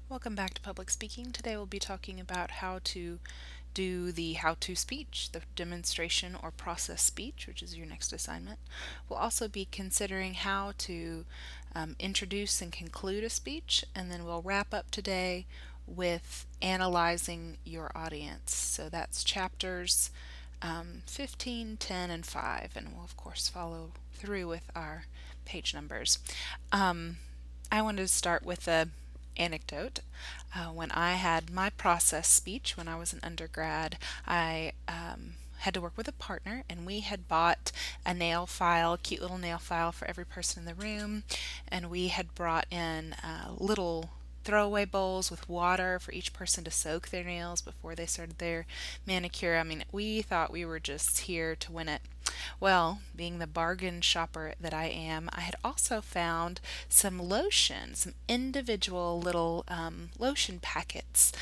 Welcome back to Public Speaking. Today we'll be talking about how to do the how-to speech, the demonstration or process speech, which is your next assignment. We'll also be considering how to introduce and conclude a speech, and then we'll wrap up today with analyzing your audience. So that's chapters 15, 10, and 5, and we'll of course follow through with our page numbers. I wanted to start with a anecdote. When I had my process speech when I was an undergrad, I had to work with a partner, and we had bought a nail file, a cute little nail file for every person in the room, and we had brought in little throwaway bowls with water for each person to soak their nails before they started their manicure. I mean, we thought we were just here to win it. Well, being the bargain shopper that I am, I had also found some lotion, some individual little lotion packets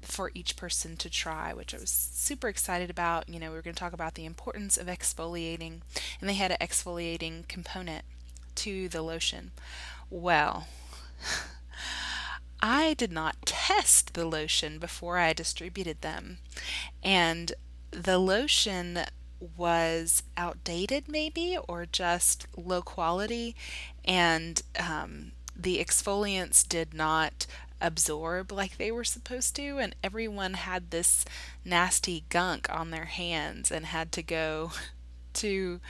for each person to try, which I was super excited about. You know, we were going to talk about the importance of exfoliating, and they had an exfoliating component to the lotion. Well, I did not test the lotion before I distributed them, and the lotion was outdated maybe, or just low quality, and the exfoliants did not absorb like they were supposed to, and everyone had this nasty gunk on their hands and had to go to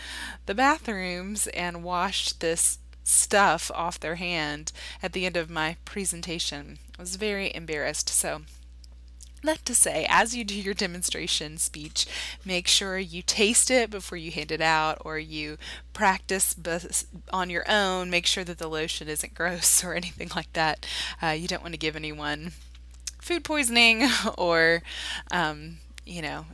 the bathrooms and wash this stuff off their hand at the end of my presentation. I was very embarrassed. So that to say, as you do your demonstration speech, make sure you taste it before you hand it out, or you practice on your own. Make sure that the lotion isn't gross or anything like that. You don't want to give anyone food poisoning or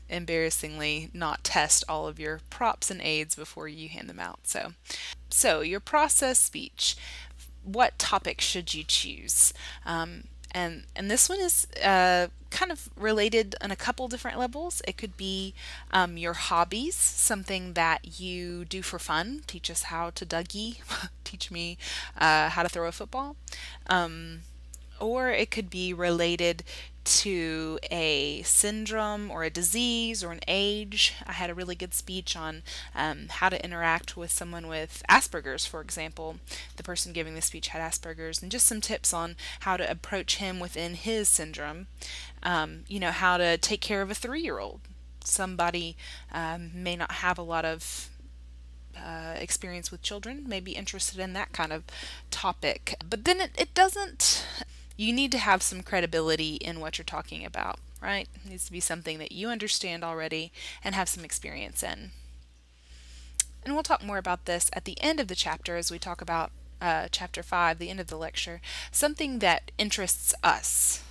embarrassingly not test all of your props and aids before you hand them out. So your process speech, what topic should you choose? And this one is kind of related on a couple different levels. It could be your hobbies, something that you do for fun. Teach us how to Dougie, teach me how to throw a football. Or it could be related to a syndrome or a disease or an age. I had a really good speech on how to interact with someone with Asperger's, for example. The person giving the speech had Asperger's, and just some tips on how to approach him within his syndrome. How to take care of a 3-year-old. Somebody may not have a lot of experience with children, may be interested in that kind of topic. But then it doesn't, you need to have some credibility in what you're talking about, right? It needs to be something that you understand already and have some experience in. And we'll talk more about this at the end of the chapter as we talk about chapter 5, the end of the lecture, something that interests us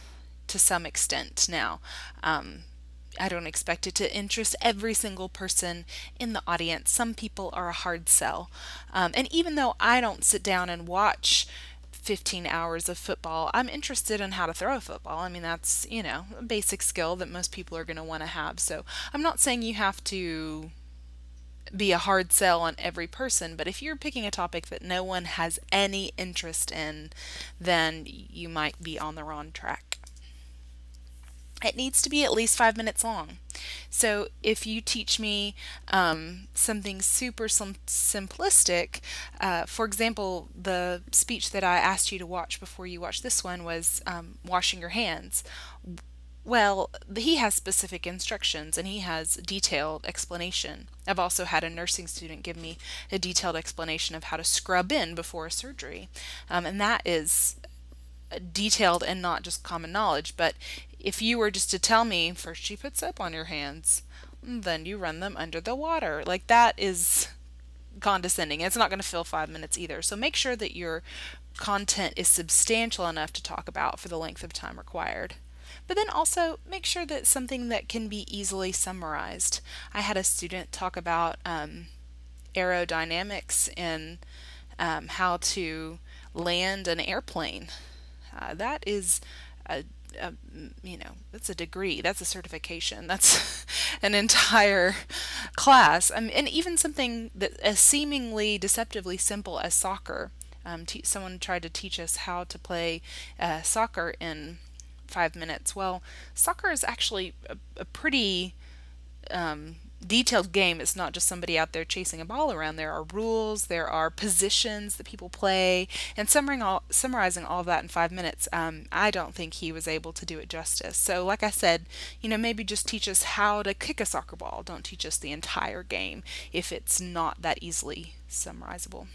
to some extent. Now, I don't expect it to interest every single person in the audience. Some people are a hard sell. And even though I don't sit down and watch 15 hours of football, I'm interested in how to throw a football. I mean, that's, a basic skill that most people are going to want to have. So I'm not saying you have to be a hard sell on every person, but if you're picking a topic that no one has any interest in, then you might be on the wrong track. It needs to be at least 5 minutes long. So if you teach me something super simplistic, for example, the speech that I asked you to watch before you watch this one was washing your hands. Well, he has specific instructions and he has detailed explanation. I've also had a nursing student give me a detailed explanation of how to scrub in before a surgery. And that is detailed and not just common knowledge. But if you were just to tell me, first you put soap on your hands, then you run them under the water, like that is condescending. It's not going to fill 5 minutes either. So make sure that your content is substantial enough to talk about for the length of time required. But then also make sure that something that can be easily summarized. I had a student talk about aerodynamics and how to land an airplane. That is that's a degree, that's a certification, that's an entire class. And even something that as seemingly deceptively simple as soccer, Someone tried to teach us how to play soccer in 5 minutes. Well, soccer is actually a pretty detailed game. It's not just somebody out there chasing a ball around. There are rules, there are positions that people play, and summarizing all of that in 5 minutes, I don't think he was able to do it justice. So, like I said, maybe just teach us how to kick a soccer ball. Don't teach us the entire game if it's not that easily summarizable.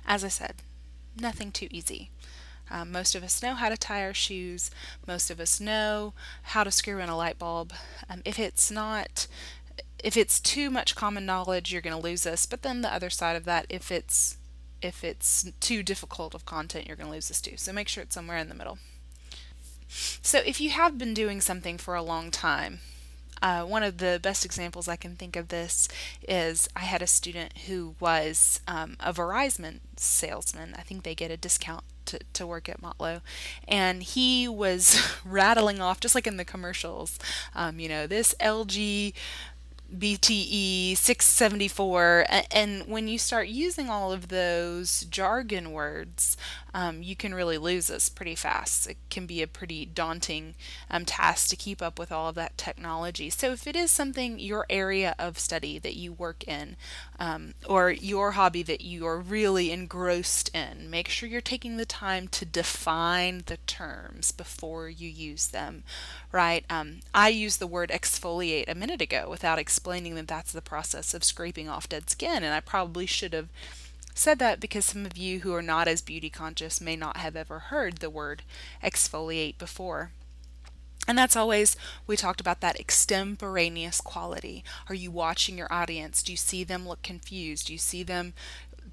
As I said, nothing too easy. Most of us know how to tie our shoes. Most of us know how to screw in a light bulb. If it's too much common knowledge, you're going to lose us. But then the other side of that, if it's too difficult of content, you're going to lose us too. So make sure it's somewhere in the middle. So if you have been doing something for a long time, one of the best examples I can think of this is I had a student who was a Verizon salesman. I think they get a discount to work at Motlow, and he was rattling off just like in the commercials, this LG BTE 674, and when you start using all of those jargon words, you can really lose us pretty fast. It can be a pretty daunting task to keep up with all of that technology. So if it is something, your area of study that you work in, or your hobby that you are really engrossed in, make sure you're taking the time to define the terms before you use them, right? I used the word exfoliate a minute ago without explaining that that's the process of scraping off dead skin, and I probably should have said that because some of you who are not as beauty conscious may not have ever heard the word exfoliate before. And that's always, we talked about that extemporaneous quality. Are you watching your audience? Do you see them look confused? Do you see them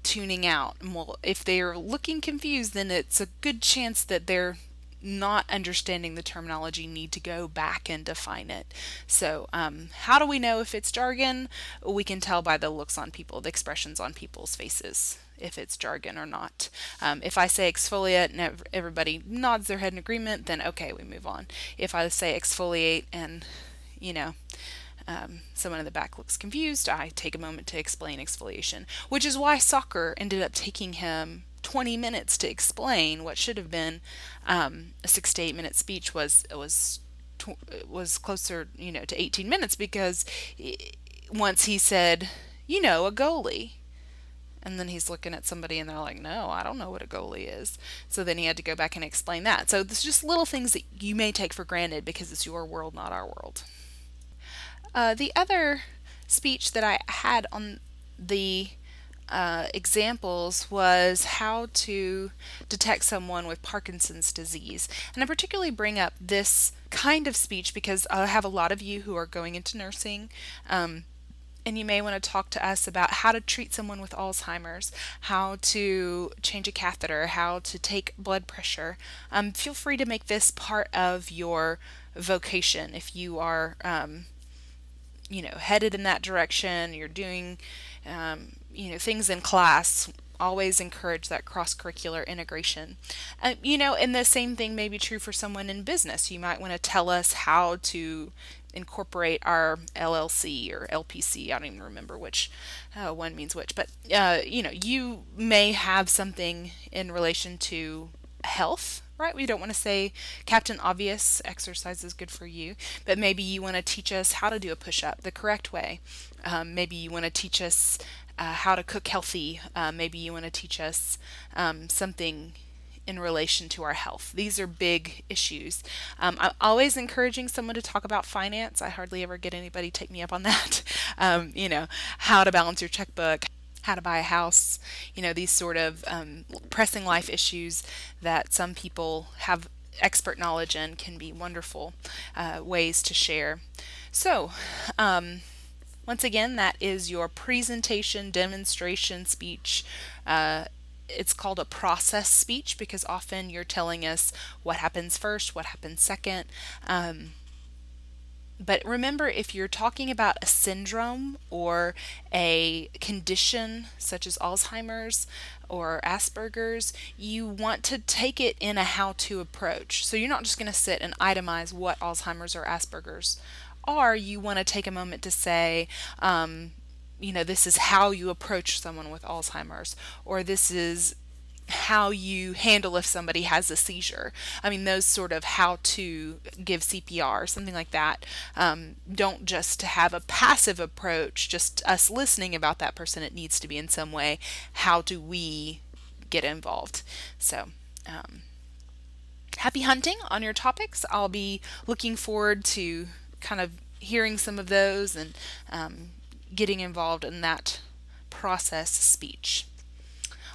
tuning out? Well, if they're looking confused, then it's a good chance that they're not understanding the terminology, need to go back and define it. So how do we know if it's jargon? We can tell by the looks on people, the expressions on people's faces, if it's jargon or not. If I say exfoliate and everybody nods their head in agreement, then okay, we move on. If I say exfoliate and someone in the back looks confused, I take a moment to explain exfoliation, which is why soccer ended up taking him 20 minutes to explain what should have been a 6 to 8 minute speech was closer, to 18 minutes, because once he said, a goalie, and then he's looking at somebody and they're like, no, I don't know what a goalie is. So then he had to go back and explain that. So it's just little things that you may take for granted because it's your world, not our world. The other speech that I had on the examples was how to detect someone with Parkinson's disease. And I particularly bring up this kind of speech because I have a lot of you who are going into nursing, and you may want to talk to us about how to treat someone with Alzheimer's, how to change a catheter, how to take blood pressure. Feel free to make this part of your vocation if you are headed in that direction, you're doing things in class. Always encourage that cross-curricular integration. And the same thing may be true for someone in business. You might want to tell us how to incorporate our LLC or LPC. I don't even remember which one means which, but you may have something in relation to health, right? We don't want to say Captain Obvious, exercise is good for you, but maybe you want to teach us how to do a push-up the correct way. Maybe you want to teach us how to cook healthy. Maybe you want to teach us something in relation to our health. These are big issues. I'm always encouraging someone to talk about finance. I hardly ever get anybody take me up on that. How to balance your checkbook, how to buy a house, these sort of pressing life issues that some people have expert knowledge in can be wonderful ways to share. So, once again, that is your presentation demonstration speech. It's called a process speech because often you're telling us what happens first, what happens second. But remember, if you're talking about a syndrome or a condition such as Alzheimer's or Asperger's, you want to take it in a how-to approach. So you're not just going to sit and itemize what Alzheimer's or Asperger's are. You want to take a moment to say, this is how you approach someone with Alzheimer's, or this is how you handle if somebody has a seizure. I mean, those sort of how to give CPR, something like that. Don't just have a passive approach, just us listening about that person. It needs to be in some way, how do we get involved? So, happy hunting on your topics. I'll be looking forward to kind of hearing some of those and getting involved in that process speech.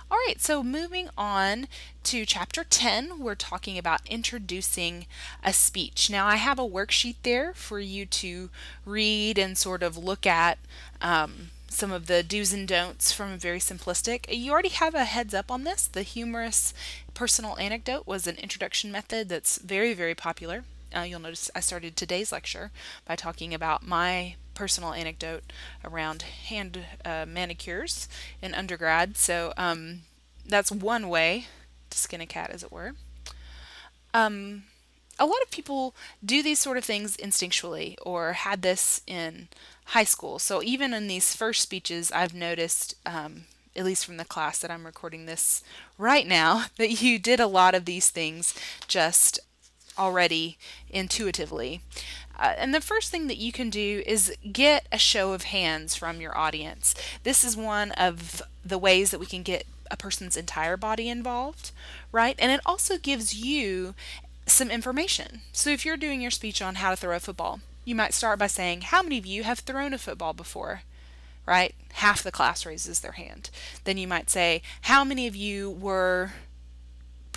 All right, so moving on to chapter 10, we're talking about introducing a speech. Now, I have a worksheet there for you to read and sort of look at some of the do's and don'ts from Very Simplistic. You already have a heads up on this. The humorous personal anecdote was an introduction method that's very, very popular. You'll notice I started today's lecture by talking about my personal anecdote around hand manicures in undergrad. So that's one way to skin a cat, as it were. A lot of people do these sort of things instinctually or had this in high school. So even in these first speeches, I've noticed, at least from the class that I'm recording this right now, that you did a lot of these things just already intuitively. And the first thing that you can do is get a show of hands from your audience. This is one of the ways that we can get a person's entire body involved, right? And it also gives you some information. So if you're doing your speech on how to throw a football, you might start by saying, how many of you have thrown a football before? Right? Half the class raises their hand. Then you might say, how many of you were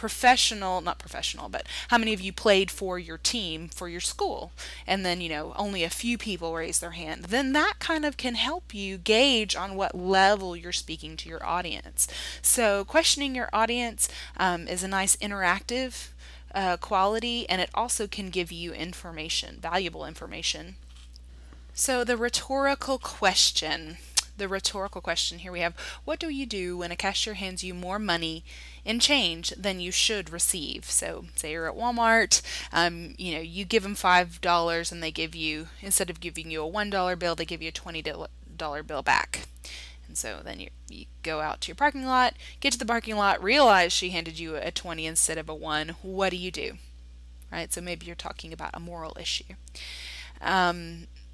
not professional, but how many of you played for your team, for your school? And then, only a few people raise their hand. Then that kind of can help you gauge on what level you're speaking to your audience. So questioning your audience is a nice interactive quality, and it also can give you information, valuable information. So the rhetorical question. Here we have, what do you do when a cashier hands you more money in change than you should receive? So say you're at Walmart, you give them $5 and they give you, instead of giving you a $1 bill, they give you a $20 bill back. And so then you go out to your parking lot, get to the parking lot, realize she handed you a 20 instead of a 1. What do you do? Right? So maybe you're talking about a moral issue.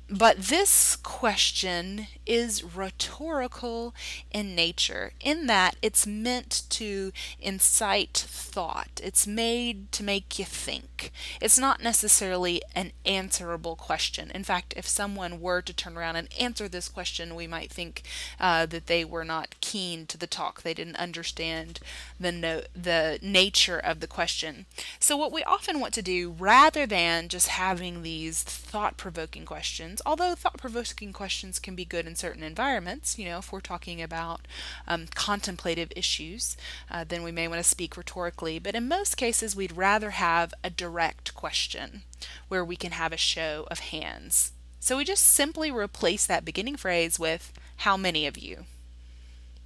But this question is rhetorical in nature, in that it's meant to incite thought. It's made to make you think. It's not necessarily an answerable question. In fact, if someone were to turn around and answer this question, we might think that they were not keen to the talk. They didn't understand the nature of the question. So what we often want to do, rather than just having these thought-provoking questions, although thought-provoking questions can be good in certain environments, if we're talking about contemplative issues, then we may want to speak rhetorically. But in most cases, we'd rather have a direct question where we can have a show of hands. So we just simply replace that beginning phrase with, how many of you?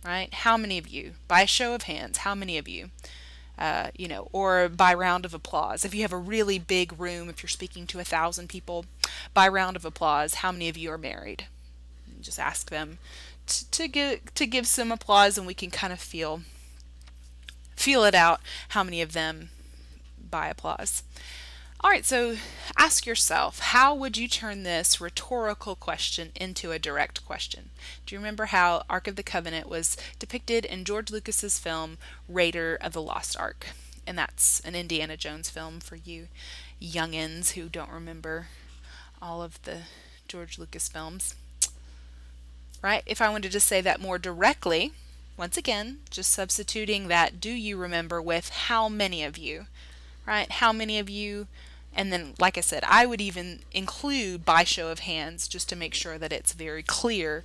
Right? How many of you? By a show of hands, how many of you? Or by round of applause. If you have a really big room, if you're speaking to 1,000 people, by round of applause, how many of you are married? And just ask them to give some applause, and we can kind of feel it out, how many of them by applause. All right, so ask yourself, how would you turn this rhetorical question into a direct question? Do you remember how Ark of the Covenant was depicted in George Lucas's film Raiders of the Lost Ark? And that's an Indiana Jones film for you youngins who don't remember all of the George Lucas films. Right? If I wanted to say that more directly, once again, just substituting that do you remember with how many of you? Right? How many of you? And then, like I said, I would even include by show of hands just to make sure that it's very clear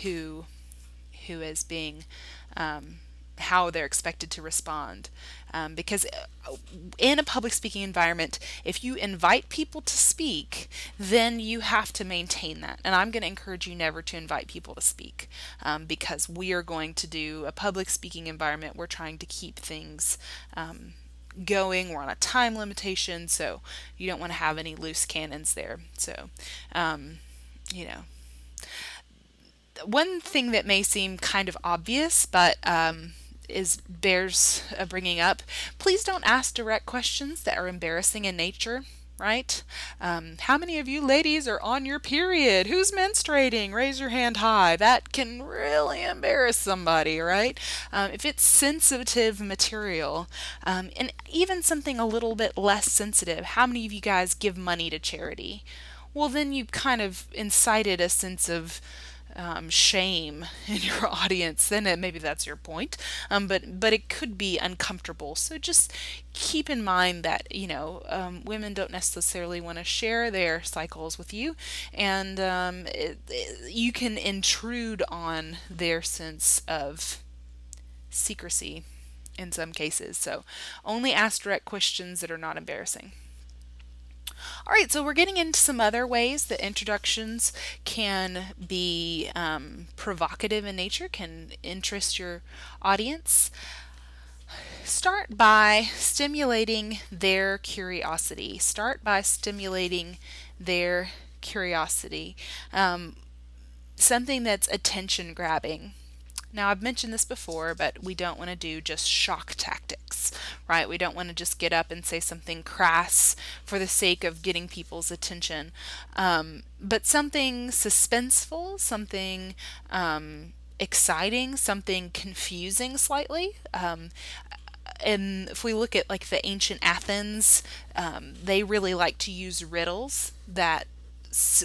who is being, how they're expected to respond. Because in a public speaking environment, if you invite people to speak, then you have to maintain that. And I'm going to encourage you never to invite people to speak, because we are going to do a public speaking environment. We're trying to keep things going. We're on a time limitation, so you don't want to have any loose cannons there. So, One thing that may seem kind of obvious, but is bears bringing up, please don't ask direct questions that are embarrassing in nature. Right? How many of you ladies are on your period? Who's menstruating? Raise your hand high. That can really embarrass somebody, right? If it's sensitive material, and even something a little bit less sensitive, how many of you guys give money to charity? Well, then you kind of incited a sense of shame in your audience, then maybe that's your point. But it could be uncomfortable. So just keep in mind that women don't necessarily want to share their cycles with you, and you can intrude on their sense of secrecy in some cases. So only ask direct questions that are not embarrassing. All right, so we're getting into some other ways that introductions can be provocative in nature, can interest your audience. Start by stimulating their curiosity. Start by stimulating their curiosity. Something that's attention grabbing. Now, I've mentioned this before, but we don't want to do just shock tactics, right? We don't want to just get up and say something crass for the sake of getting people's attention. But something suspenseful, something exciting, something confusing slightly. And if we look at like the ancient Athens, they really like to use riddles that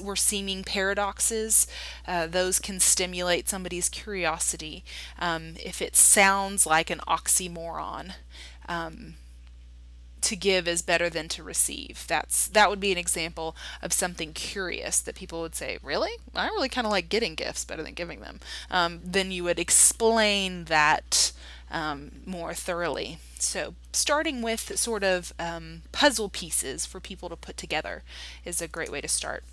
were seeming paradoxes. Those can stimulate somebody's curiosity. If it sounds like an oxymoron, to give is better than to receive. That would be an example of something curious that people would say, really? I really kind of like getting gifts better than giving them. Then you would explain that more thoroughly. So starting with sort of puzzle pieces for people to put together is a great way to start.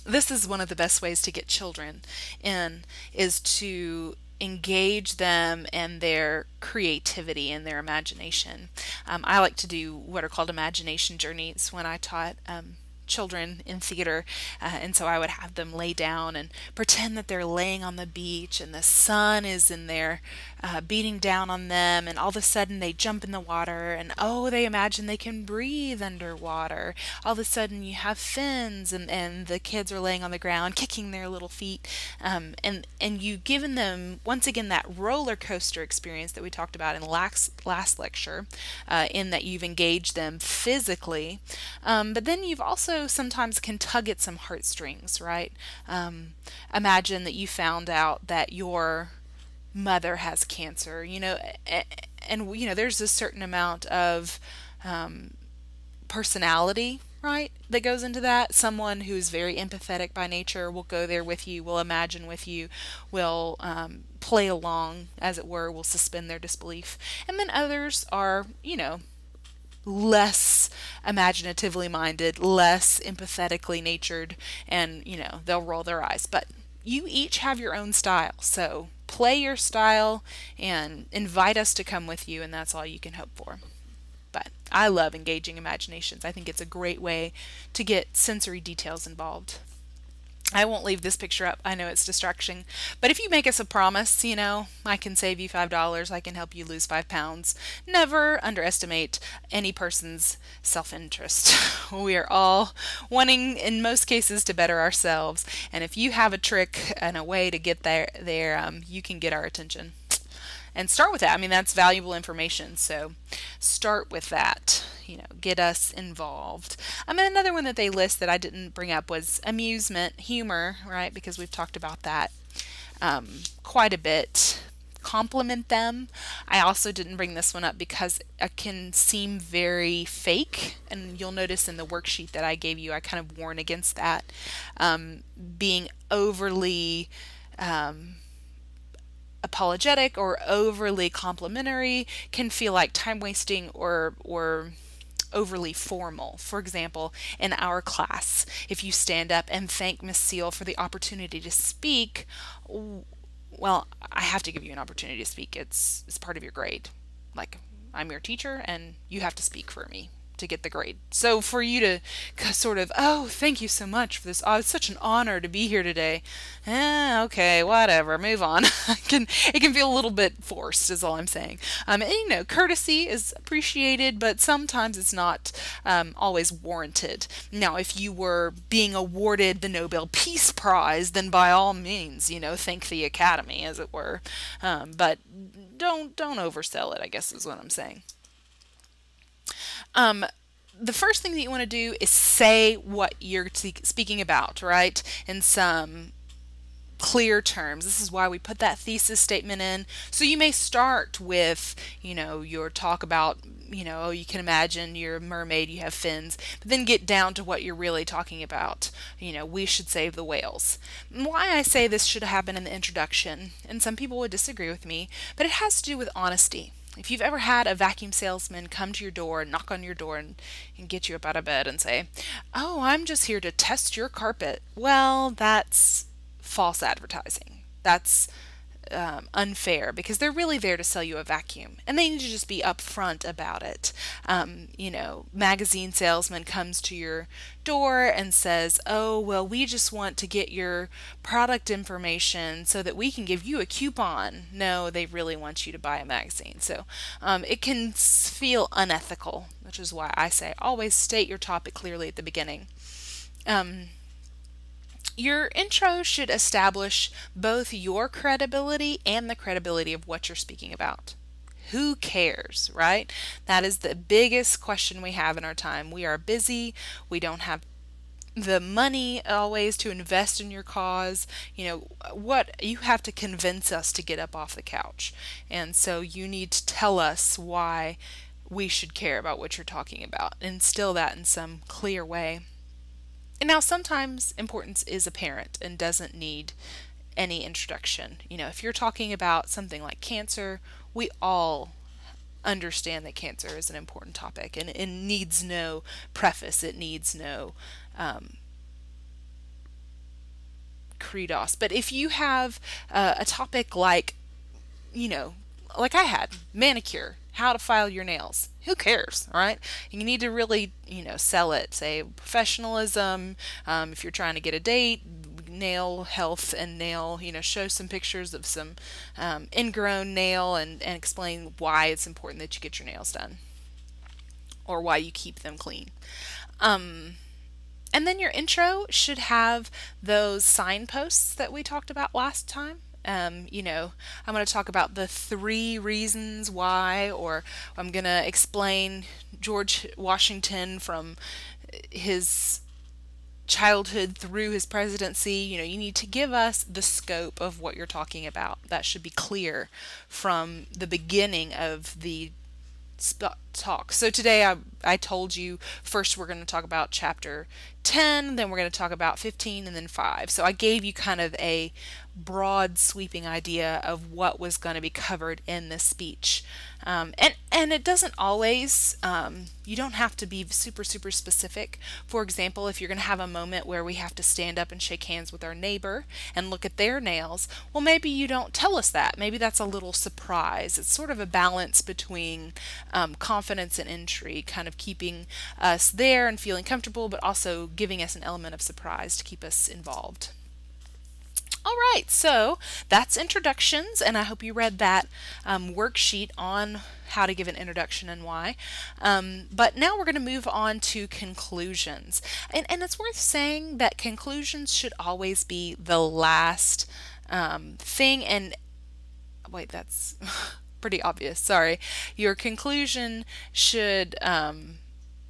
This is one of the best ways to get children in, is to engage them and their creativity and their imagination. I like to do what are called imagination journeys when I taught children in theater, and so I would have them lay down and pretend that they're laying on the beach and the sun is in there beating down on them, and all of a sudden they jump in the water and they imagine they can breathe underwater. All of a sudden you have fins, and the kids are laying on the ground kicking their little feet, and you've given them once again that roller coaster experience that we talked about in last lecture, in that you've engaged them physically, but then you've also sometimes can tug at some heartstrings, right? Imagine that you found out that your mother has cancer, and there's a certain amount of personality, right, that goes into that. Someone who's very empathetic by nature will go there with you, will imagine with you, will play along, as it were, will suspend their disbelief. And then others are, less imaginatively minded, less empathetically natured, and they'll roll their eyes. But you each have your own style, so play your style and invite us to come with you, and that's all you can hope for. But I love engaging imaginations. I think it's a great way to get sensory details involved. I won't leave this picture up. I know it's distraction. But if you make us a promise, I can save you $5. I can help you lose 5 pounds. Never underestimate any person's self-interest. We are all wanting, in most cases, to better ourselves. And if you have a trick and a way to get there, you can get our attention. And start with that. I mean, that's valuable information. So start with that. Get us involved. Another one that they list that I didn't bring up was amusement, humor, right? Because we've talked about that quite a bit. Compliment them. I also didn't bring this one up because it can seem very fake, and you'll notice in the worksheet that I gave you, I kind of warn against that. Being overly apologetic or overly complimentary can feel like time wasting or overly formal. For example, in our class, if you stand up and thank Miss Seal for the opportunity to speak, well, I have to give you an opportunity to speak. It's part of your grade. Like, I'm your teacher and you have to speak for me. to get the grade. So for you to sort of, oh, thank you so much for this. Oh, it's such an honor to be here today. Okay, whatever, move on. It can feel a little bit forced, is all I'm saying. And, courtesy is appreciated, but sometimes it's not always warranted. Now, if you were being awarded the Nobel Peace Prize, then by all means, thank the Academy, as it were. But don't oversell it, I guess is what I'm saying. The first thing that you want to do is say what you're speaking about, right? In some clear terms. This is why we put that thesis statement in. So you may start with, your talk about, oh, you can imagine you're a mermaid, you have fins, but then get down to what you're really talking about. We should save the whales. Why I say this should happen in the introduction, and some people would disagree with me, but it has to do with honesty. If you've ever had a vacuum salesman come to your door, knock on your door, and get you up out of bed and say, oh, I'm just here to test your carpet. Well, that's false advertising. That's unfair, because they're really there to sell you a vacuum, and they need to just be upfront about it. Magazine salesman comes to your door and says, oh, well, we just want to get your product information so that we can give you a coupon. No, they really want you to buy a magazine. So it can feel unethical, which is why I say always state your topic clearly at the beginning. Your intro should establish both your credibility and the credibility of what you're speaking about. Who cares, right? That is the biggest question we have in our time. We are busy. We don't have the money always to invest in your cause. What you have to convince us to get up off the couch. And so you need to tell us why we should care about what you're talking about. Instill that in some clear way. And now sometimes importance is apparent and doesn't need any introduction. If you're talking about something like cancer, we all understand that cancer is an important topic, and it needs no preface. It needs no credos. But if you have a topic like, like I had, manicure, how to file your nails, who cares, right? You need to really, sell it. Say professionalism. If you're trying to get a date, nail health and nail, show some pictures of some ingrown nail and explain why it's important that you get your nails done, or why you keep them clean. And then your intro should have those signposts that we talked about last time. I'm going to talk about the 3 reasons why, or I'm going to explain George Washington from his childhood through his presidency. You need to give us the scope of what you're talking about. That should be clear from the beginning of the talk. So today I told you first we're going to talk about chapter 10, then we're going to talk about 15, and then 5. So I gave you kind of a broad sweeping idea of what was going to be covered in this speech. And it doesn't always, you don't have to be super specific. For example, if you're going to have a moment where we have to stand up and shake hands with our neighbor and look at their nails, well, maybe you don't tell us that. Maybe that's a little surprise. It's sort of a balance between confidence and intrigue, kind of keeping us there and feeling comfortable, but also giving us an element of surprise to keep us involved. All right, so that's introductions, and I hope you read that worksheet on how to give an introduction and why. But now we're going to move on to conclusions. And it's worth saying that conclusions should always be the last thing. And wait, that's pretty obvious. Sorry. Your conclusion should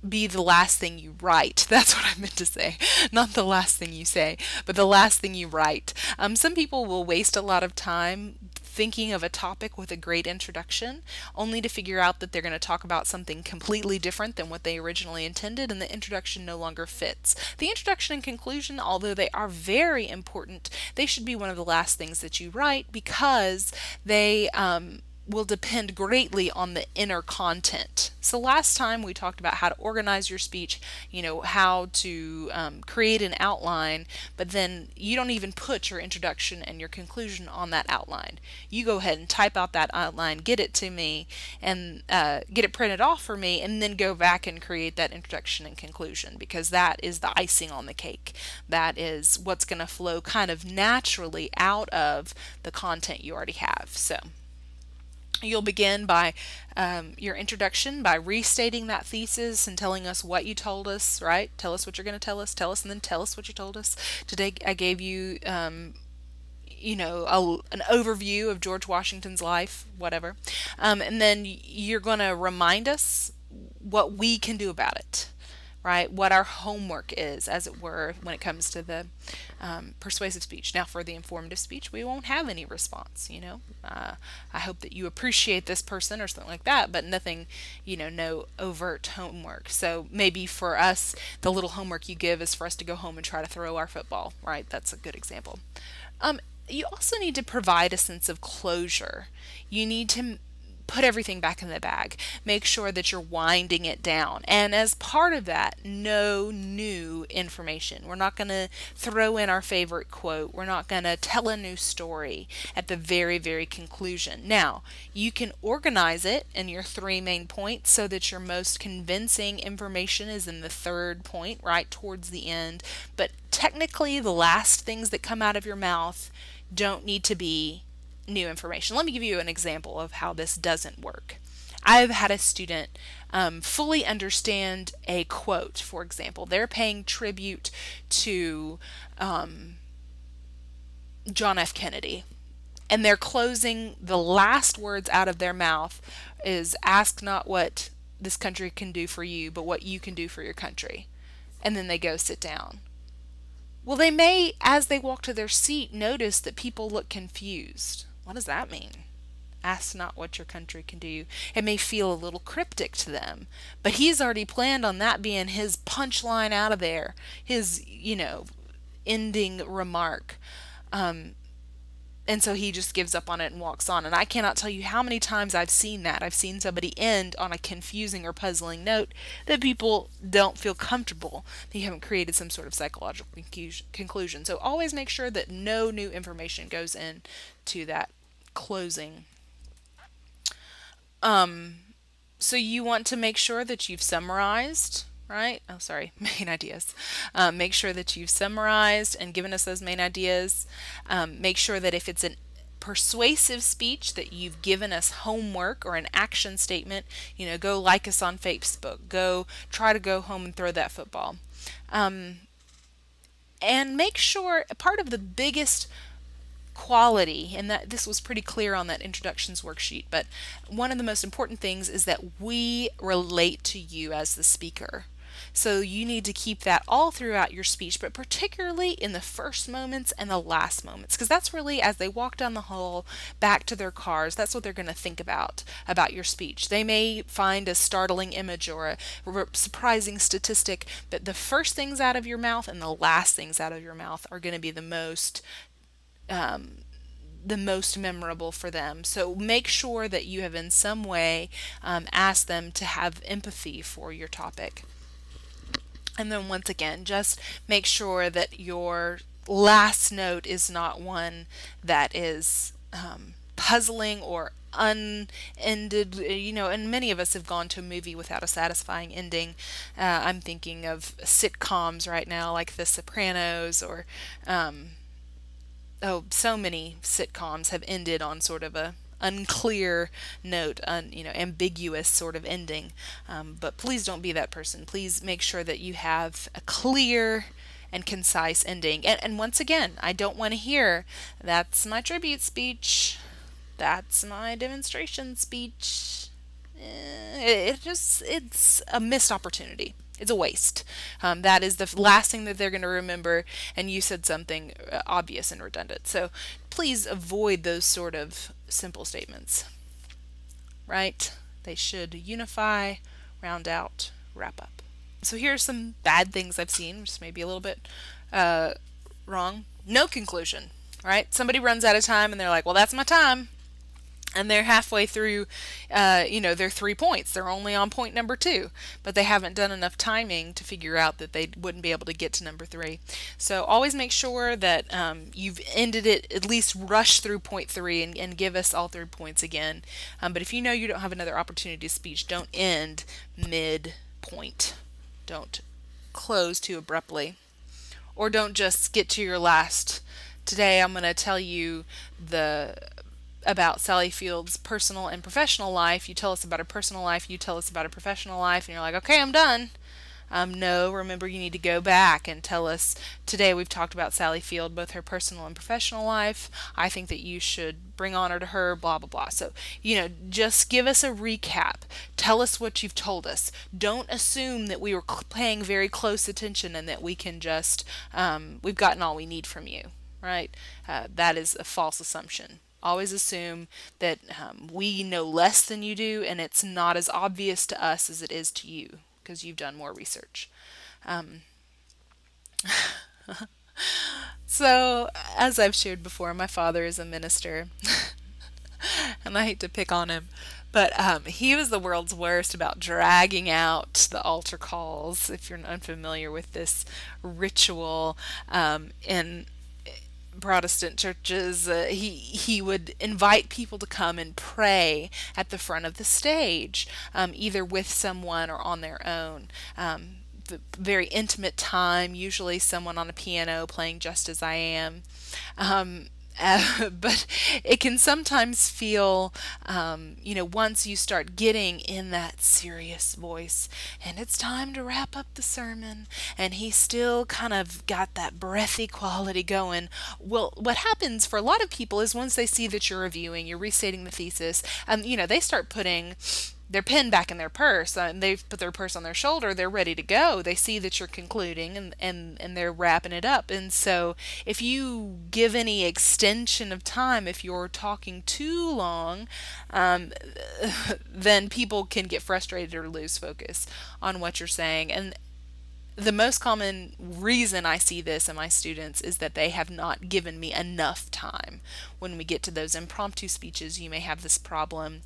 be the last thing you write. That's what I meant to say. Not the last thing you say, but the last thing you write. Some people will waste a lot of time thinking of a topic with a great introduction, only to figure out that they're going to talk about something completely different than what they originally intended, and the introduction no longer fits. The introduction and conclusion, although they are very important, they should be one of the last things that you write, because they will depend greatly on the inner content. So last time we talked about how to organize your speech, how to create an outline, but then you don't even put your introduction and your conclusion on that outline. You go ahead and type out that outline, get it to me, and get it printed off for me, and then go back and create that introduction and conclusion, because that is the icing on the cake. That is what's going to flow kind of naturally out of the content you already have. So you'll begin by your introduction by restating that thesis and telling us what you told us, right? Tell us what you're going to tell us, and then tell us what you told us. Today I gave you, an overview of George Washington's life, whatever. And then you're going to remind us what we can do about it, right? What our homework is, as it were, when it comes to the persuasive speech. Now, for the informative speech, we won't have any response, I hope that you appreciate this person or something like that, but nothing, no overt homework. So maybe for us, the little homework you give is for us to go home and try to throw our football, right? That's a good example. You also need to provide a sense of closure. You need to put everything back in the bag. Make sure that you're winding it down. And as part of that, no new information. We're not going to throw in our favorite quote. We're not going to tell a new story at the very, very conclusion. Now, you can organize it in your 3 main points so that your most convincing information is in the 3rd point, right towards the end. But technically, the last things that come out of your mouth don't need to be new information. Let me give you an example of how this doesn't work. I've had a student fully understand a quote, for example. They're paying tribute to John F. Kennedy, and they're closing, the last words out of their mouth is, "Ask not what this country can do for you, but what you can do for your country." And then they go sit down. Well, they may, as they walk to their seat, notice that people look confused. What does that mean? Ask not what your country can do. It may feel a little cryptic to them, but he's already planned on that being his punchline out of there, his, ending remark. And so he just gives up on it and walks on. And I cannot tell you how many times I've seen that. I've seen somebody end on a confusing or puzzling note that people don't feel comfortable. They haven't created some sort of psychological conclusion. So always make sure that no new information goes into that closing. So you want to make sure that you've summarized, right? Oh, sorry, main ideas. Make sure that you've summarized and given us those main ideas. Make sure that if it's a persuasive speech, that you've given us homework or an action statement. Go like us on Facebook. Go try to go home and throw that football. And make sure, part of the biggest quality, and that this was pretty clear on that introductions worksheet, but one of the most important things is that we relate to you as the speaker. So you need to keep that all throughout your speech, but particularly in the first moments and the last moments, because that's really, as they walk down the hall back to their cars, that's what they're going to think about your speech. They may find a startling image or a surprising statistic, but the first things out of your mouth and the last things out of your mouth are going to be the most memorable for them. So make sure that you have in some way asked them to have empathy for your topic. And then once again, just make sure that your last note is not one that is puzzling or unended. And many of us have gone to a movie without a satisfying ending. I'm thinking of sitcoms right now, like The Sopranos, or so many sitcoms have ended on sort of a unclear note, ambiguous sort of ending. But please don't be that person. Please make sure that you have a clear and concise ending. And once again, I don't want to hear, "That's my tribute speech. That's my demonstration speech." It's a missed opportunity. It's a waste. That is the last thing that they're going to remember, and you said something obvious and redundant. So please avoid those sort of simple statements, right? They should unify, round out, wrap up. So here are some bad things I've seen, which may be a little bit wrong. No conclusion, right? Somebody runs out of time and they're like, "Well, that's my time." and they're halfway through, their 3 points. They're only on point number 2, but they haven't done enough timing to figure out that they wouldn't be able to get to number 3. So always make sure that you've ended it, at least rush through point 3 and give us all 3 points again. But if you know you don't have another opportunity to speech, don't end mid point. Don't close too abruptly. Or don't just get to your last. Today I'm going to tell you about Sally Field's personal and professional life. You tell us about her personal life, you tell us about her professional life, and you're like, okay, I'm done. No, remember, you need to go back and tell us, today we've talked about Sally Field, both her personal and professional life. I think that you should bring honor to her, blah, blah, blah. So, just give us a recap. Tell us what you've told us. Don't assume that we were paying very close attention and that we can just, we've gotten all we need from you, right? That is a false assumption. Always assume that we know less than you do, and it's not as obvious to us as it is to you because you've done more research. So, as I've shared before, my father is a minister, and I hate to pick on him, but he was the world's worst about dragging out the altar calls. If you're unfamiliar with this ritual in Protestant churches, he would invite people to come and pray at the front of the stage, either with someone or on their own. The very intimate time, usually someone on a piano playing Just As I Am. But it can sometimes feel, once you start getting in that serious voice, and it's time to wrap up the sermon, and he's still kind of got that breathy quality going. Well, what happens for a lot of people is once they see that you're reviewing, you're restating the thesis, they start putting their pen back in their purse, and they've put their purse on their shoulder, they're ready to go. They see that you're concluding, and they're wrapping it up. And so if you give any extension of time, if you're talking too long, then people can get frustrated or lose focus on what you're saying. And the most common reason I see this in my students is that they have not given me enough time. When we get to those impromptu speeches, you may have this problem.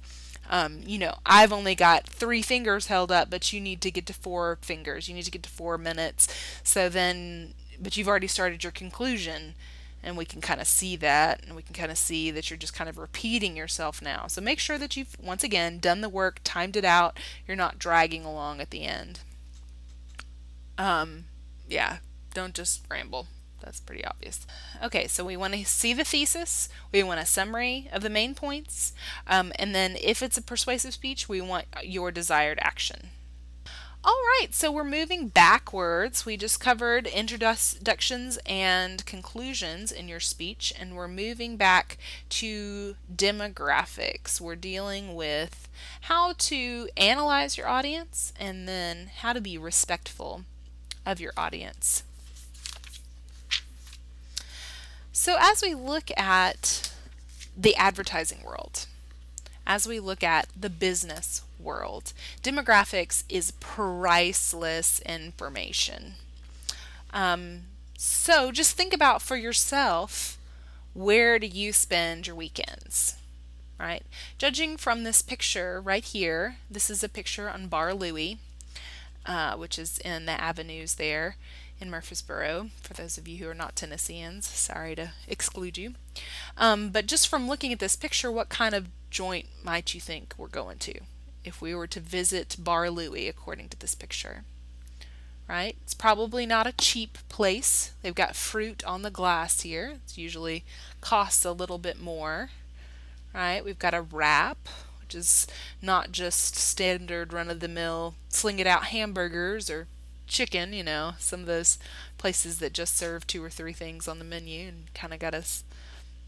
I've only got 3 fingers held up, but you need to get to 4 fingers. You need to get to 4 minutes. But you've already started your conclusion, and we can kind of see that, and we can kind of see that you're just kind of repeating yourself now. So make sure that you've, once again, done the work, timed it out. You're not dragging along at the end. Don't just ramble. That's pretty obvious. Okay, so we want to see the thesis, we want a summary of the main points, and then if it's a persuasive speech, we want your desired action. All right, so we're moving backwards. We just covered introductions and conclusions in your speech, and we're moving back to demographics. We're dealing with how to analyze your audience and then how to be respectful of your audience. So as we look at the advertising world, as we look at the business world, demographics is priceless information. So just think about for yourself, where do you spend your weekends, right? Judging from this picture right here, this is a picture on Bar Louie, which is in the avenues there in Murfreesboro. For those of you who are not Tennesseans, sorry to exclude you. But just from looking at this picture, what kind of joint might you think we're going to if we were to visit Bar Louie according to this picture? Right? It's probably not a cheap place. They've got fruit on the glass here. It usually costs a little bit more. Right? We've got a wrap, which is not just standard run-of-the-mill sling it out hamburgers or chicken, some of those places that just serve 2 or 3 things on the menu and kind of got us,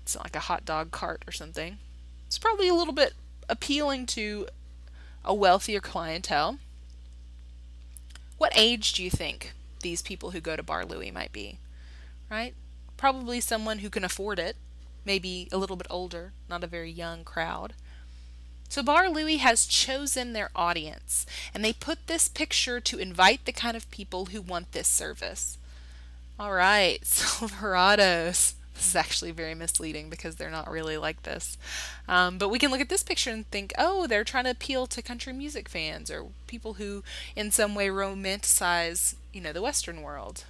it's not like a hot dog cart or something. It's probably a little bit appealing to a wealthier clientele. What age do you think these people who go to Bar Louie might be? Right? Probably someone who can afford it, maybe a little bit older, not a very young crowd. So Bar Louie has chosen their audience, and they put this picture to invite the kind of people who want this service. All right, Silverados. This is actually very misleading because they're not really like this. But we can look at this picture and think, oh, they're trying to appeal to country music fans or people who in some way romanticize, the Western world.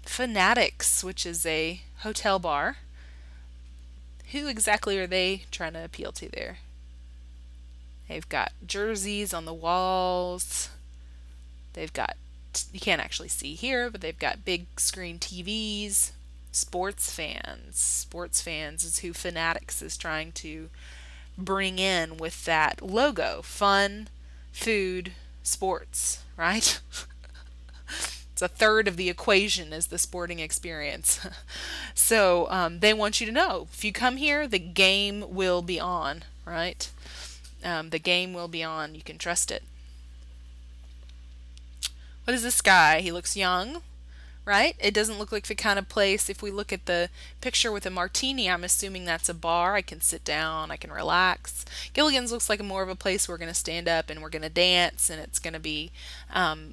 Fanatics, which is a hotel bar. Who exactly are they trying to appeal to there? They've got jerseys on the walls. They've got, you can't actually see here, but they've got big screen TVs. Sports fans. Sports fans is who Fanatics is trying to bring in with that logo. Fun, food, sports, right? It's a third of the equation is the sporting experience. So they want you to know, if you come here, the game will be on, right? The game will be on. You can trust it. What is this guy? He looks young, right? It doesn't look like the kind of place, if we look at the picture with a martini, I'm assuming that's a bar. I can sit down, I can relax. Gilligan's looks like more of a place we're going to stand up and we're going to dance, and it's going to be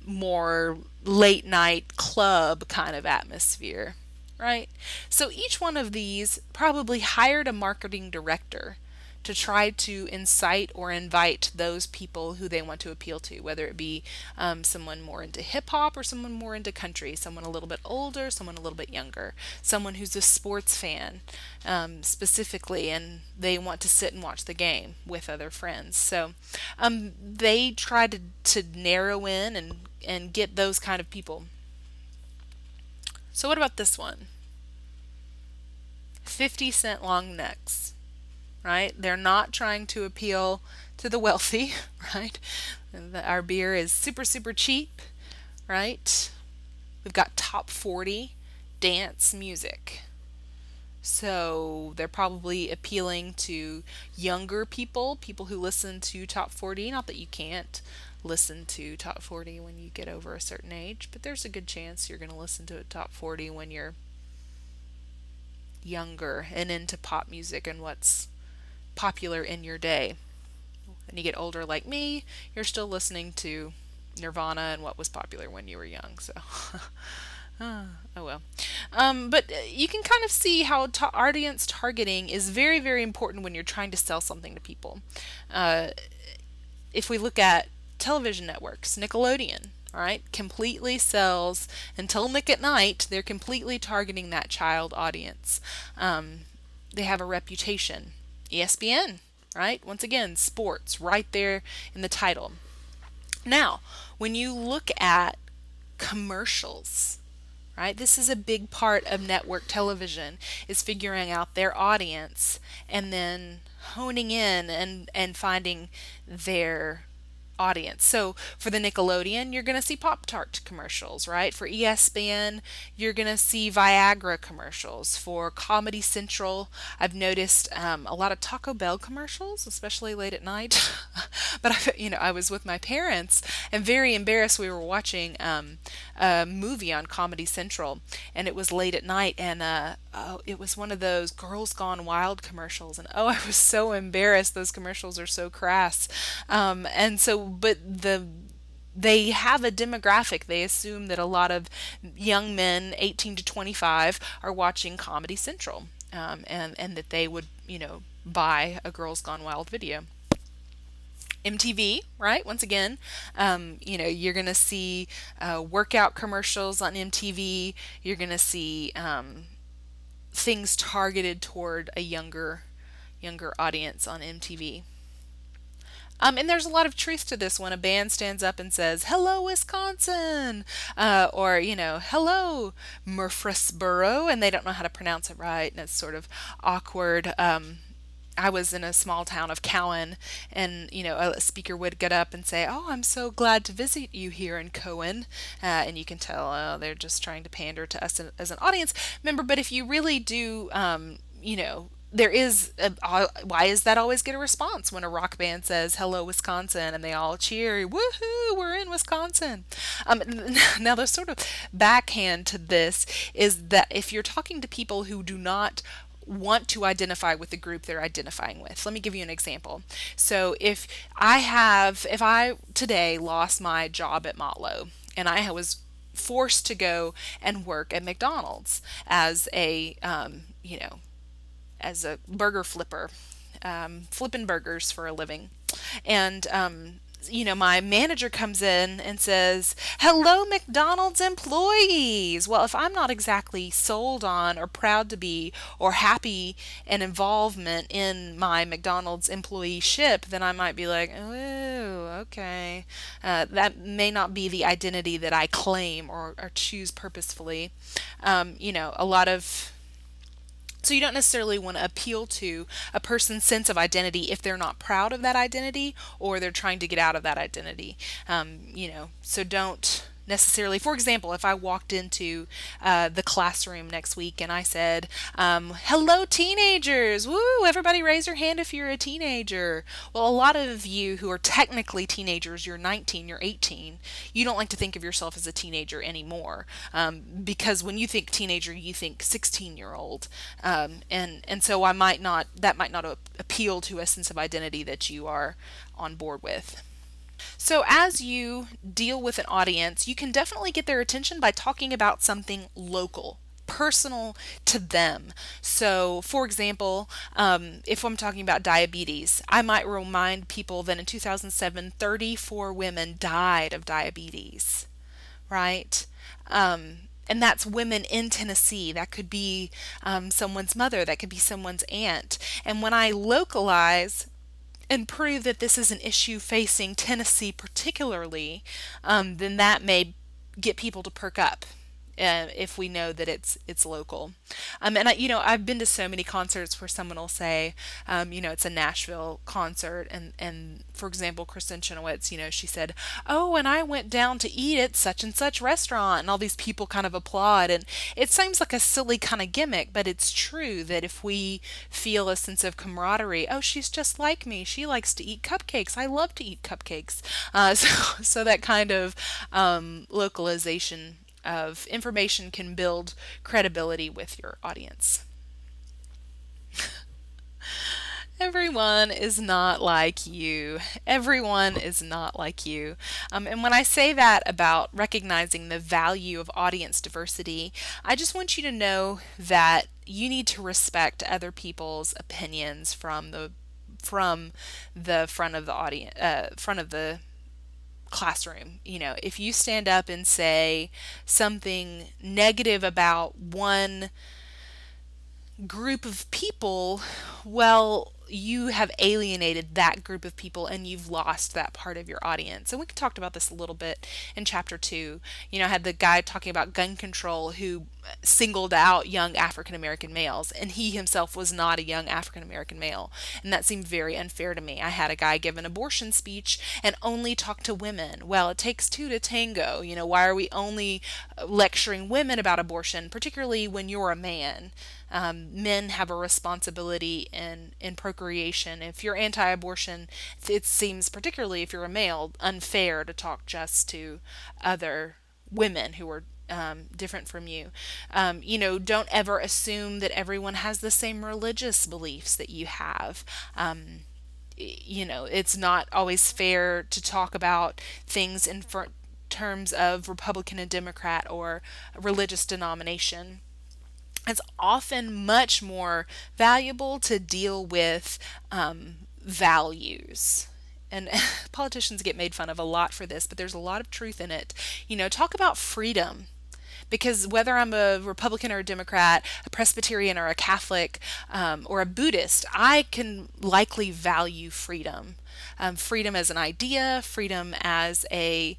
more late night club kind of atmosphere, right? So each one of these probably hired a marketing director to try to incite or invite those people who they want to appeal to, whether it be someone more into hip hop or someone more into country, someone a little bit older, someone a little bit younger, someone who's a sports fan specifically, and they want to sit and watch the game with other friends. So they try to narrow in and get those kind of people. So what about this one? 50-cent long necks. Right? They're not trying to appeal to the wealthy, right? Our beer is super, super cheap, right? We've got top 40 dance music. So they're probably appealing to younger people, people who listen to top 40. Not that you can't listen to top 40 when you get over a certain age, but there's a good chance you're going to listen to a top 40 when you're younger and into pop music and what's popular in your day. And you get older like me, you're still listening to Nirvana and what was popular when you were young. So, oh well. But you can kind of see how audience targeting is very, very important when you're trying to sell something to people. If we look at television networks, Nickelodeon, all right, completely sells until Nick at Night. They're completely targeting that child audience. They have a reputation. ESPN, right? Once again, sports, right there in the title. Now, when you look at commercials, right? This is a big part of network television, is figuring out their audience and then honing in and finding their audience. So for the Nickelodeon, you're going to see Pop-Tart commercials, right? For ESPN, you're going to see Viagra commercials. For Comedy Central, I've noticed a lot of Taco Bell commercials, especially late at night. But I was with my parents and very embarrassed. We were watching a movie on Comedy Central, and it was late at night, and it was one of those Girls Gone Wild commercials, and I was so embarrassed. Those commercials are so crass, and so they have a demographic. They assume that a lot of young men 18 to 25 are watching Comedy Central, and that they would buy a Girls Gone Wild video. MTV, right? Once again, you're going to see workout commercials on MTV. You're going to see things targeted toward a younger audience on MTV. And there's a lot of truth to this when a band stands up and says, "Hello, Wisconsin," or, "Hello, Murfreesboro," and they don't know how to pronounce it right, and it's sort of awkward. I was in a small town of Cowan, and a speaker would get up and say, "Oh, I'm so glad to visit you here in Cowan," and you can tell they're just trying to pander to us as an audience member. But if you really do, there is why is that always get a response when a rock band says "Hello, Wisconsin" and they all cheer, "Woohoo, we're in Wisconsin." Now the sort of backhand to this is that if you're talking to people who do not want to identify with the group they're identifying with. Let me give you an example. So if I today lost my job at Motlow and I was forced to go and work at McDonald's as as a burger flipper, flipping burgers for a living. And, my manager comes in and says, "Hello, McDonald's employees." Well, if I'm not exactly sold on or proud to be or happy and involvement in my McDonald's employeeship, then I might be like, "Oh, okay." That may not be the identity that I claim or choose purposefully. A lot of so you don't necessarily want to appeal to a person's sense of identity if they're not proud of that identity or they're trying to get out of that identity. So don't necessarily, for example, if I walked into the classroom next week and I said, "Hello, teenagers. Woo, everybody raise your hand if you're a teenager." Well, a lot of you who are technically teenagers, you're 19, you're 18, you don't like to think of yourself as a teenager anymore, because when you think teenager, you think 16-year-old. And so that might not appeal to a sense of identity that you are on board with. So, as you deal with an audience, you can definitely get their attention by talking about something local, personal to them. So, for example, if I'm talking about diabetes, I might remind people that in 2007, 34 women died of diabetes, right? And that's women in Tennessee. That could be someone's mother, that could be someone's aunt. And when I localize and prove that this is an issue facing Tennessee particularly, then that may get people to perk up. If we know that it's local, I've been to so many concerts where someone will say, it's a Nashville concert, and for example, Kristen Chenoweth, she said, "Oh, and I went down to eat at such and such restaurant," and all these people kind of applaud, and it seems like a silly kind of gimmick, but it's true that if we feel a sense of camaraderie, "Oh, she's just like me. She likes to eat cupcakes. I love to eat cupcakes." So that kind of localization of information can build credibility with your audience. Everyone is not like you. Everyone is not like you. And when I say that about recognizing the value of audience diversity, I just want you to know that you need to respect other people's opinions from the front of the audience, front of the classroom. If you stand up and say something negative about one group of people, well, you have alienated that group of people and you've lost that part of your audience. And we talked about this a little bit in chapter 2. I had the guy talking about gun control who singled out young African American males, and he himself was not a young African American male. And that seemed very unfair to me. I had a guy give an abortion speech and only talk to women. Well, it takes two to tango. Why are we only lecturing women about abortion, particularly when you're a man? Men have a responsibility in procreation. If you're anti-abortion, it seems, particularly if you're a male, unfair to talk just to other women who are different from you. Don't ever assume that everyone has the same religious beliefs that you have. It's not always fair to talk about things in terms of Republican and Democrat or religious denomination. It's often much more valuable to deal with values. And politicians get made fun of a lot for this, but there's a lot of truth in it. Talk about freedom. Because whether I'm a Republican or a Democrat, a Presbyterian or a Catholic, or a Buddhist, I can likely value freedom. Freedom as an idea, freedom as a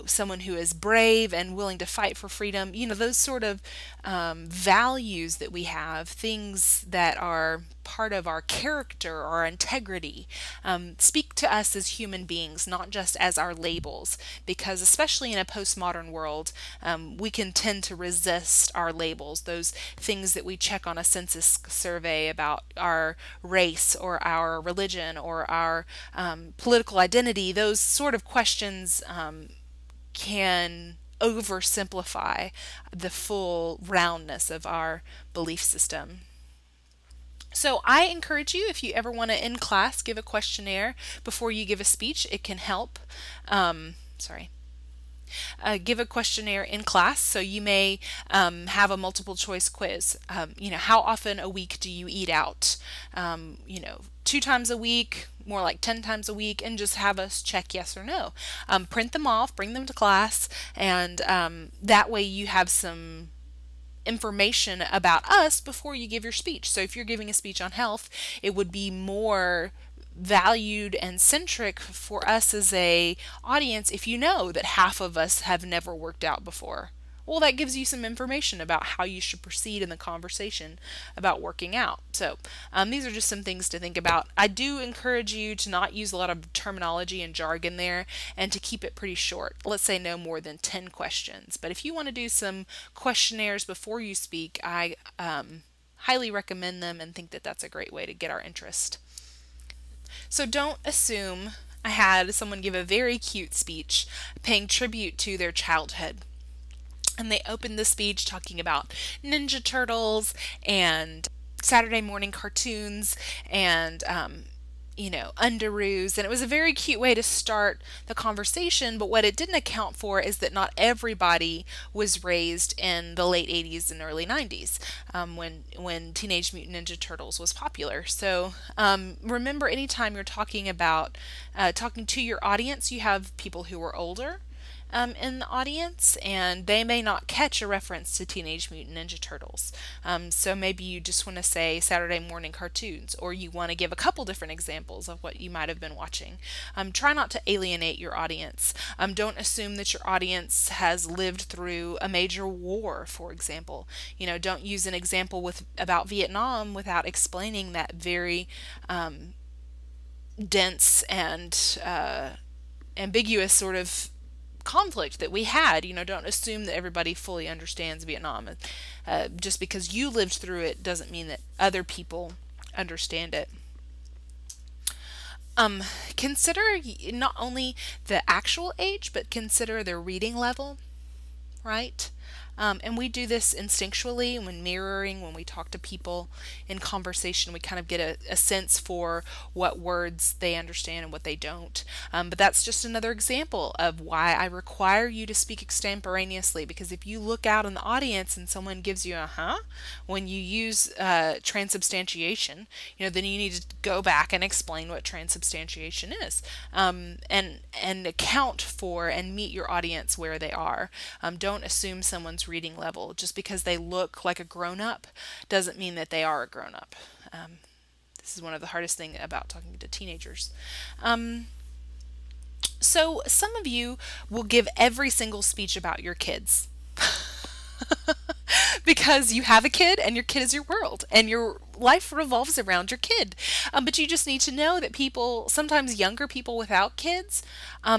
someone who is brave and willing to fight for freedom, those sort of values that we have, things that are part of our character, our integrity, speak to us as human beings, not just as our labels, because especially in a postmodern world, we can tend to resist our labels, those things that we check on a census survey about our race or our religion or our political identity. Those sort of questions can oversimplify the full roundness of our belief system. So I encourage you, if you ever want to, in class, give a questionnaire before you give a speech. It can help. Sorry. give a questionnaire in class. So you may have a multiple choice quiz. How often a week do you eat out? 2 times a week, more like 10 times a week, and just have us check yes or no. Print them off, bring them to class, and that way you have some information about us before you give your speech. So if you're giving a speech on health, it would be more valued and centric for us as a audience if you know that half of us have never worked out before. Well, that gives you some information about how you should proceed in the conversation about working out. So these are just some things to think about. I do encourage you to not use a lot of terminology and jargon there and to keep it pretty short. Let's say no more than 10 questions. But if you want to do some questionnaires before you speak, I highly recommend them and think that that's a great way to get our interest. So don't assume. I had someone give a very cute speech paying tribute to their childhood. And they opened the speech talking about Ninja Turtles and Saturday morning cartoons and, Underoos. And it was a very cute way to start the conversation. But what it didn't account for is that not everybody was raised in the late 80s and early 90s when Teenage Mutant Ninja Turtles was popular. So remember, anytime you're talking to your audience, you have people who are older in the audience, and they may not catch a reference to Teenage Mutant Ninja Turtles. So maybe you just want to say Saturday morning cartoons, or you want to give a couple different examples of what you might have been watching. Try not to alienate your audience. Don't assume that your audience has lived through a major war, for example. Don't use an example about Vietnam without explaining that very dense and ambiguous sort of conflict that we had. Don't assume that everybody fully understands Vietnam. Just because you lived through it doesn't mean that other people understand it. Consider not only the actual age, but consider their reading level, right? And we do this instinctually when mirroring, when we talk to people in conversation. We kind of get a sense for what words they understand and what they don't. But that's just another example of why I require you to speak extemporaneously, because if you look out in the audience and someone gives you a when you use transubstantiation, then you need to go back and explain what transubstantiation is, and account for and meet your audience where they are. Don't assume someone's reading level. Just because they look like a grown-up doesn't mean that they are a grown-up. This is one of the hardest things about talking to teenagers. So some of you will give every single speech about your kids. Because you have a kid and your kid is your world and your life revolves around your kid. But you just need to know that people, sometimes younger people without kids,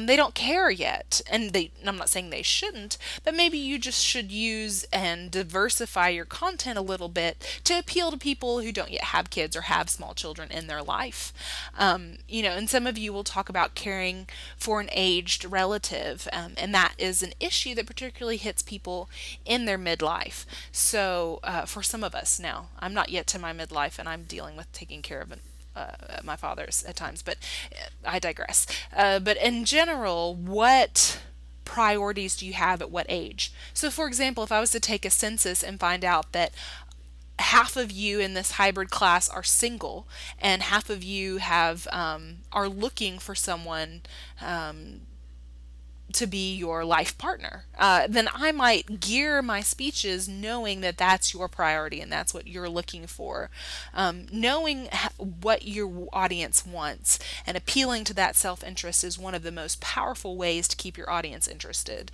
they don't care yet. And I'm not saying they shouldn't, but maybe you just should use and diversify your content a little bit to appeal to people who don't yet have kids or have small children in their life. And some of you will talk about caring for an aged relative, and that is an issue that particularly hits people in their midlife. So for some of us now, I'm not yet to my midlife, and I'm dealing with taking care of my father's at times, but I digress. But in general, what priorities do you have at what age? So for example, if I was to take a census and find out that half of you in this hybrid class are single and half of you are looking for someone to be your life partner, then I might gear my speeches knowing that that's your priority and that's what you're looking for. Knowing what your audience wants and appealing to that self-interest is one of the most powerful ways to keep your audience interested.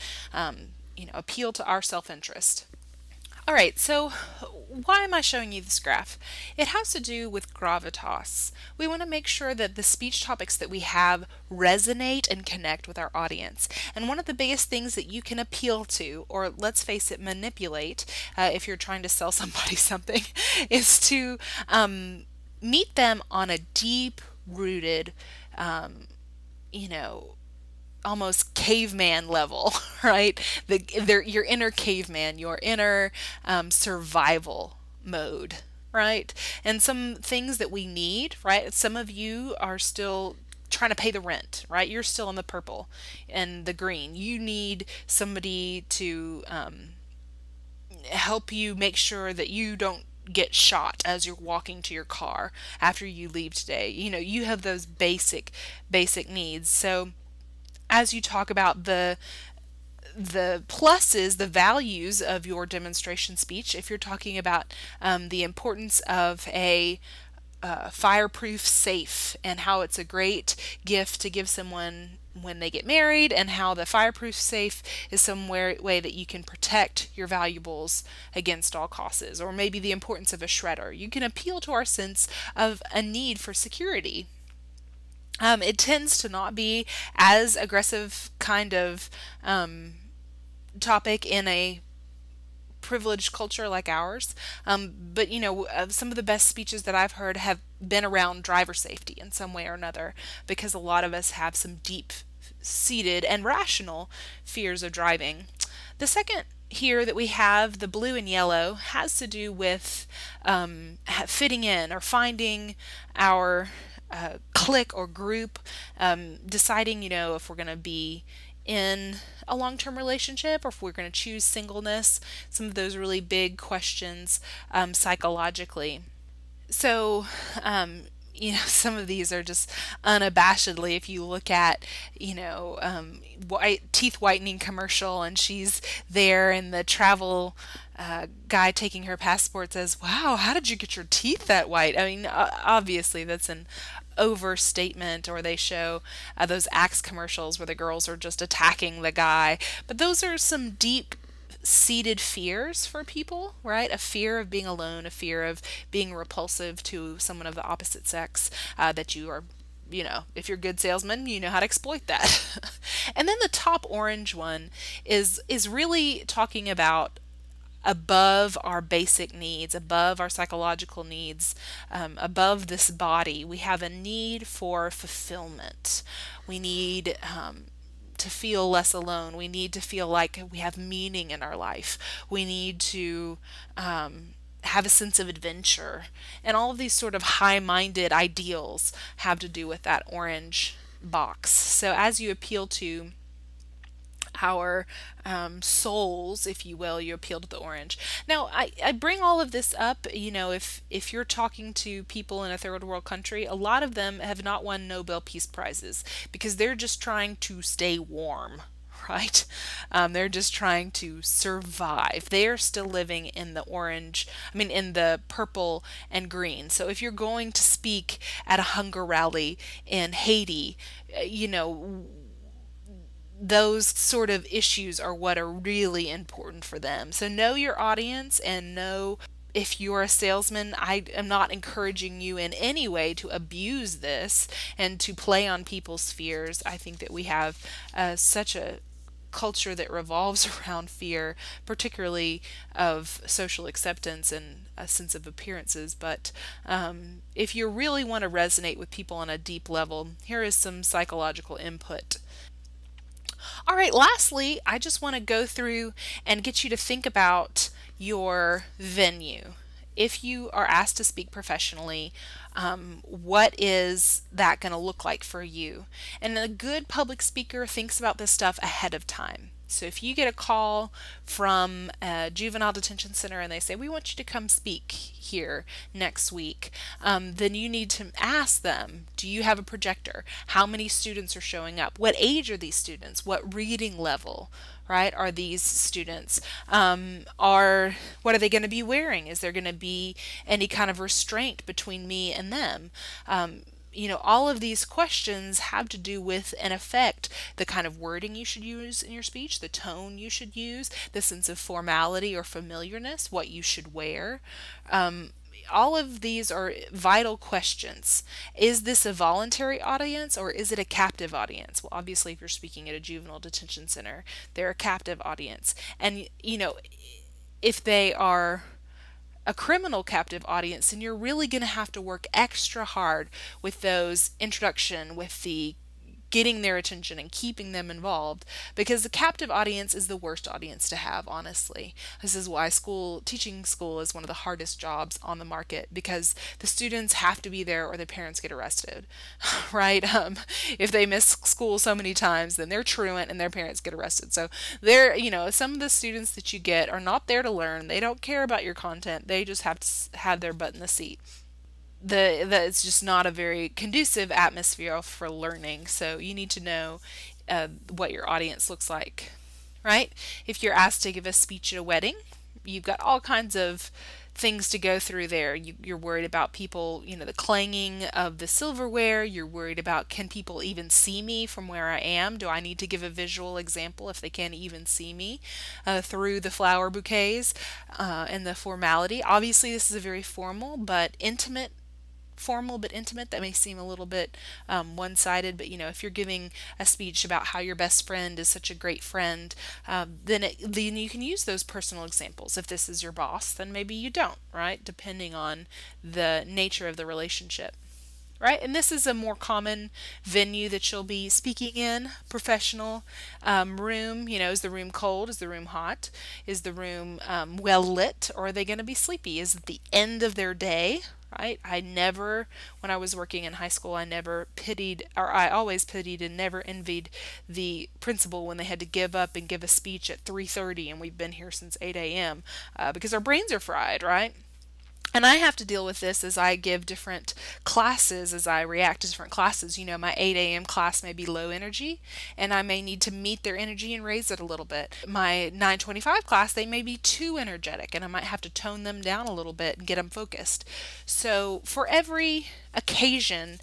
Appeal to our self-interest. All right, so why am I showing you this graph? It has to do with gravitas. We want to make sure that the speech topics that we have resonate and connect with our audience. And one of the biggest things that you can appeal to, or let's face it, manipulate, if you're trying to sell somebody something, is to meet them on a deep-rooted, almost caveman level, right? Your inner caveman, your inner survival mode, right? And some things that we need, right? Some of you are still trying to pay the rent, right? You're still in the purple and the green. You need somebody to help you make sure that you don't get shot as you're walking to your car after you leave today. You have those basic needs. So as you talk about the pluses, the values of your demonstration speech, if you're talking about the importance of a fireproof safe and how it's a great gift to give someone when they get married, and how the fireproof safe is some way that you can protect your valuables against all causes, or maybe the importance of a shredder. You can appeal to our sense of a need for security. It tends to not be as aggressive kind of topic in a privileged culture like ours. But some of the best speeches that I've heard have been around driver safety in some way or another, because a lot of us have some deep seated and rational fears of driving. The second here that we have, the blue and yellow, has to do with fitting in or finding our clique or group, deciding, if we're going to be in a long-term relationship or if we're going to choose singleness, some of those really big questions psychologically. So, some of these are just unabashedly, if you look at, teeth whitening commercial, and she's there and the travel guy taking her passport says, "Wow, how did you get your teeth that white?" I mean, obviously that's an overstatement. Or they show those Axe commercials where the girls are just attacking the guy. But those are some deep seated fears for people, right? A fear of being alone, a fear of being repulsive to someone of the opposite sex, that you are, if you're a good salesman, you know how to exploit that. And then the top orange one is really talking about above our basic needs, above our psychological needs, above this body. We have a need for fulfillment. We need to feel less alone. We need to feel like we have meaning in our life. We need to have a sense of adventure. And all of these sort of high-minded ideals have to do with that orange box. So as you appeal to our souls, if you will, you appeal to the orange. Now, I bring all of this up, if you're talking to people in a third world country, a lot of them have not won Nobel Peace Prizes because they're just trying to stay warm, right? They're just trying to survive. They are still living in the in the purple and green. So if you're going to speak at a hunger rally in Haiti, those sort of issues are what are really important for them. So know your audience, and know if you're a salesman, I am not encouraging you in any way to abuse this and to play on people's fears. I think that we have such a culture that revolves around fear, particularly of social acceptance and a sense of appearances. But if you really want to resonate with people on a deep level, here is some psychological input. All right, lastly, I just want to go through and get you to think about your venue. If you are asked to speak professionally, what is that going to look like for you? And a good public speaker thinks about this stuff ahead of time. So if you get a call from a juvenile detention center and they say, "We want you to come speak here next week," then you need to ask them, do you have a projector? How many students are showing up? What age are these students? What reading level, right, are these students? What are they going to be wearing? Is there going to be any kind of restraint between me and them? All of these questions have to do with and affect the kind of wording you should use in your speech, the tone you should use, the sense of formality or familiarness, what you should wear. All of these are vital questions. Is this a voluntary audience or is it a captive audience? Well, obviously, if you're speaking at a juvenile detention center, they're a captive audience. And, if they are a criminal captive audience, and you're really going to have to work extra hard with those introduction, with the getting their attention and keeping them involved, because the captive audience is the worst audience to have, honestly. This is why teaching school is one of the hardest jobs on the market, because the students have to be there or the parents get arrested, right? If they miss school so many times, then they're truant and their parents get arrested. So some of the students that you get are not there to learn. They don't care about your content. They just have to have their butt in the seat. It's just not a very conducive atmosphere for learning. So you need to know what your audience looks like, right? If you're asked to give a speech at a wedding, you've got all kinds of things to go through there. You're worried about people, the clanging of the silverware. You're worried about, can people even see me from where I am? Do I need to give a visual example if they can't even see me through the flower bouquets and the formality? Obviously, this is a very formal but intimate. That may seem a little bit one-sided, but if you're giving a speech about how your best friend is such a great friend, then you can use those personal examples. If this is your boss, then maybe you don't, right? Depending on the nature of the relationship. Right? And this is a more common venue that you'll be speaking in. Professional room, is the room cold? Is the room hot? Is the room well lit? Or are they going to be sleepy? Is it the end of their day? Right? When I was working in high school, I always pitied and never envied the principal when they had to give up and give a speech at 3:30 and we've been here since 8 a.m. Because our brains are fried, right? And I have to deal with this as I give different classes, as I react to different classes. My 8 a.m. class may be low energy, and I may need to meet their energy and raise it a little bit. My 9:25 class, they may be too energetic, and I might have to tone them down a little bit and get them focused. So for every occasion,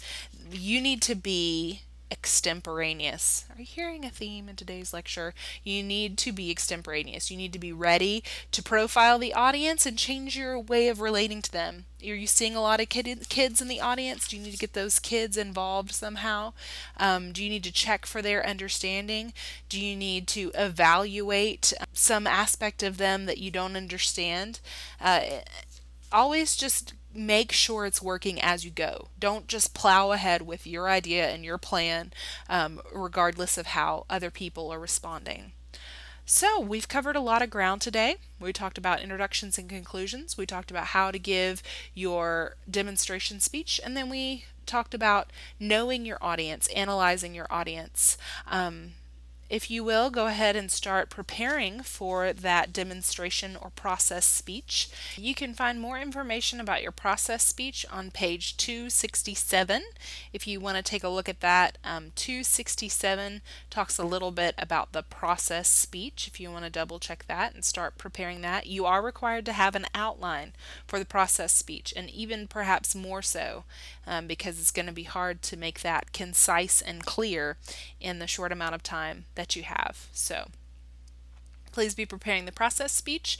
you need to be extemporaneous. Are you hearing a theme in today's lecture? You need to be extemporaneous. You need to be ready to profile the audience and change your way of relating to them. Are you seeing a lot of kids in the audience? Do you need to get those kids involved somehow? Do you need to check for their understanding? Do you need to evaluate some aspect of them that you don't understand? Always just make sure it's working as you go. Don't just plow ahead with your idea and your plan, regardless of how other people are responding. So we've covered a lot of ground today. We talked about introductions and conclusions. We talked about how to give your demonstration speech, and then we talked about knowing your audience, analyzing your audience. If you will, go ahead and start preparing for that demonstration or process speech. You can find more information about your process speech on page 267. If you want to take a look at that, 267 talks a little bit about the process speech. If you want to double check that and start preparing that, you are required to have an outline for the process speech, and even perhaps more so, because it's going to be hard to make that concise and clear in the short amount of time that you have. So please be preparing the process speech.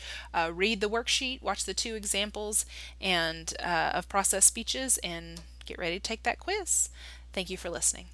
Read the worksheet, watch the 2 examples of process speeches, and get ready to take that quiz. Thank you for listening.